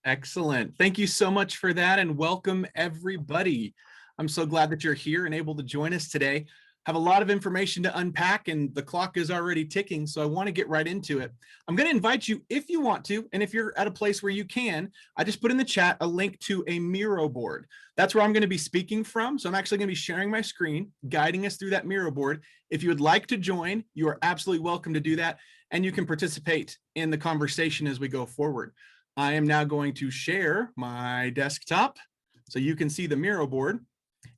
Excellent. Thank you so much for that, and welcome everybody. I'm so glad that you're here and able to join us today. Have a lot of information to unpack, and the clock is already ticking, so I want to get right into it. I'm going to invite you, if you want to, and if you're at a place where you can, I just put in the chat a link to a Miro board. That's where I'm going to be speaking from, so I'm actually going to be sharing my screen, guiding us through that Miro board. If you would like to join, you are absolutely welcome to do that, and you can participate in the conversation as we go forward. I am now going to share my desktop so you can see the Miro board.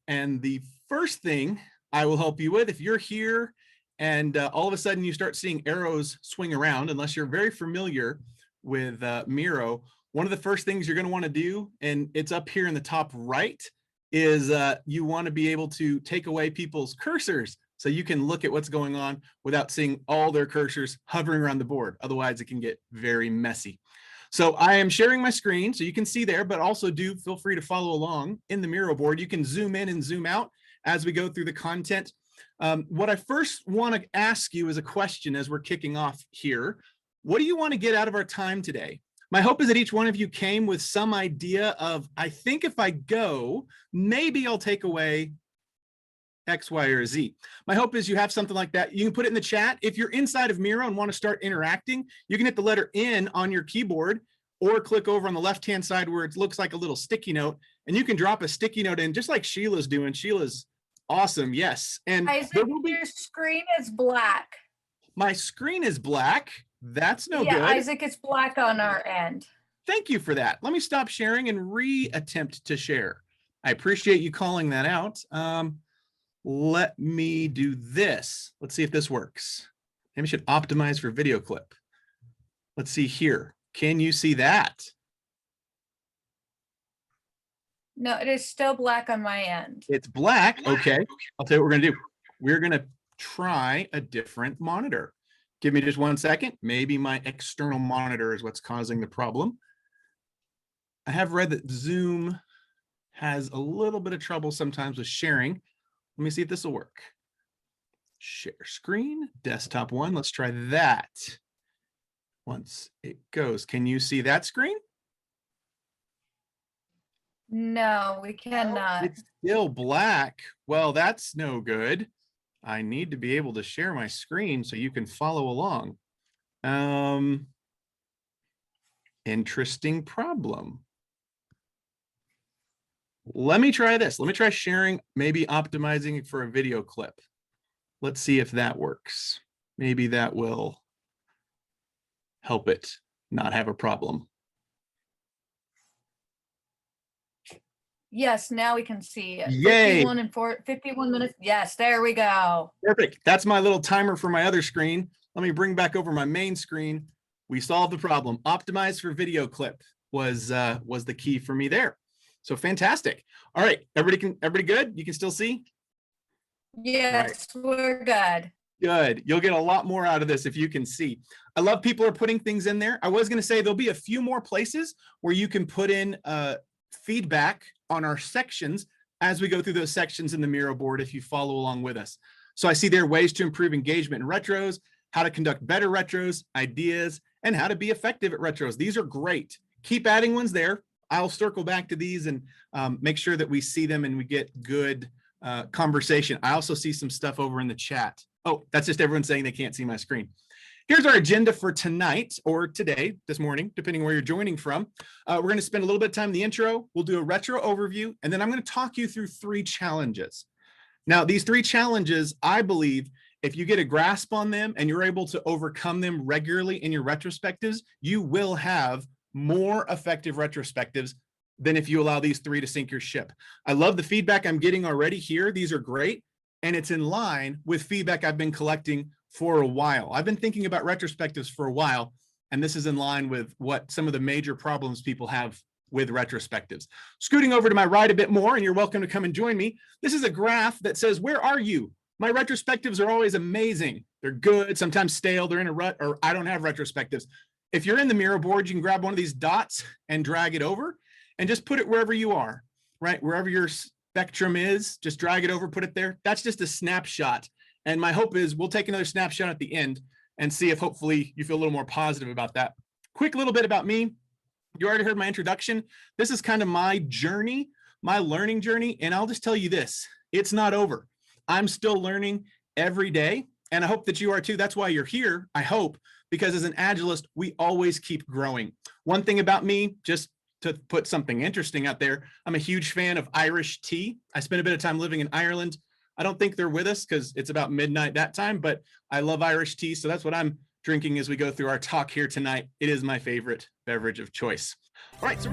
And the first thing I will help you with, if you're here and all of a sudden you start seeing arrows swing around, unless you're very familiar with Miro, one of the first things you're going to want to do, and it's up here in the top right, is you want to be able to take away people's cursors so you can look at what's going on without seeing all their cursors hovering around the board. Otherwise, it can get very messy. So I am sharing my screen so you can see there, but also do feel free to follow along in the Miro board. You can zoom in and zoom out as we go through the content. What I first want to ask you is a question as we're kicking off here. What do you want to get out of our time today? My hope is that each one of you came with some idea of, I think if I go, maybe I'll take away X, Y, or Z. My hope is you have something like that. You can put it in the chat. If you're inside of Miro and want to start interacting, you can hit the letter N on your keyboard or click over on the left-hand side where it looks like a little sticky note, and you can drop a sticky note in just like Sheila's doing. Sheila's awesome, yes. And Isaac, your screen is black. My screen is black. That's no good. Yeah, Isaac, it's black on our end. Thank you for that. Let me stop sharing and re-attempt to share. I appreciate you calling that out. Let me do this. Let's see if this works. Maybe I should optimize for video clip. Let's see here. Can you see that? No, it is still black on my end. It's black. Okay. I'll tell you what we're going to do. We're going to try a different monitor. Give me just 1 second. Maybe my external monitor is what's causing the problem. I have read that Zoom has a little bit of trouble sometimes with sharing. Let me see if this will work. Share screen, desktop one. Let's try that. Once it goes, can you see that screen? No, we cannot. It's still black. Well, that's no good. I need to be able to share my screen so you can follow along. Interesting problem. Let me try this. Let me try sharing, maybe optimizing for a video clip. Let's see if that works. Maybe that will help it not have a problem. Yes, now we can see it. Yay. 51 minutes. Yes, there we go. Perfect. That's my little timer for my other screen. Let me bring back over my main screen. We solved the problem. Optimize for video clip was the key for me there. So fantastic. All right, everybody good? You can still see? Yes, right. We're good. Good. You'll get a lot more out of this if you can see. I love people are putting things in there. I was going to say there'll be a few more places where you can put in feedback on our sections as we go through those sections in the Miro board if you follow along with us. So I see there are ways to improve engagement in retros, how to conduct better retros, ideas, and how to be effective at retros. These are great. Keep adding ones there. I'll circle back to these and make sure that we see them and we get good conversation. I also see some stuff over in the chat. Oh, that's just everyone saying they can't see my screen. Here's our agenda for tonight or today, this morning, depending where you're joining from. We're going to spend a little bit of time in the intro. We'll do a retro overview, and then I'm going to talk you through 3 challenges. Now, these 3 challenges, I believe, if you get a grasp on them and you're able to overcome them regularly in your retrospectives, you will have more effective retrospectives than if you allow these 3 to sink your ship. I love the feedback I'm getting already here. These are great. And it's in line with feedback I've been collecting for a while. I've been thinking about retrospectives for a while, and this is in line with what some of the major problems people have with retrospectives. Scooting over to my right a bit more, and you're welcome to come and join me. This is a graph that says, where are you? My retrospectives are always amazing. They're good, sometimes stale, they're in a rut, or I don't have retrospectives. If you're in the Miro board, you can grab one of these dots and drag it over and just put it wherever you are, right? Wherever your spectrum is, just drag it over, put it there. That's just a snapshot. And my hope is we'll take another snapshot at the end and see if hopefully you feel a little more positive about that. Quick little bit about me. You already heard my introduction. This is kind of my journey, my learning journey. And I'll just tell you this, it's not over. I'm still learning every day. And I hope that you are too. That's why you're here, I hope, because as an Agilist, we always keep growing. One thing about me, just to put something interesting out there, I'm a huge fan of Irish tea. I spent a bit of time living in Ireland. I don't think they're with us because it's about midnight that time, but I love Irish tea. So that's what I'm drinking as we go through our talk here tonight. It is my favorite beverage of choice. All right, so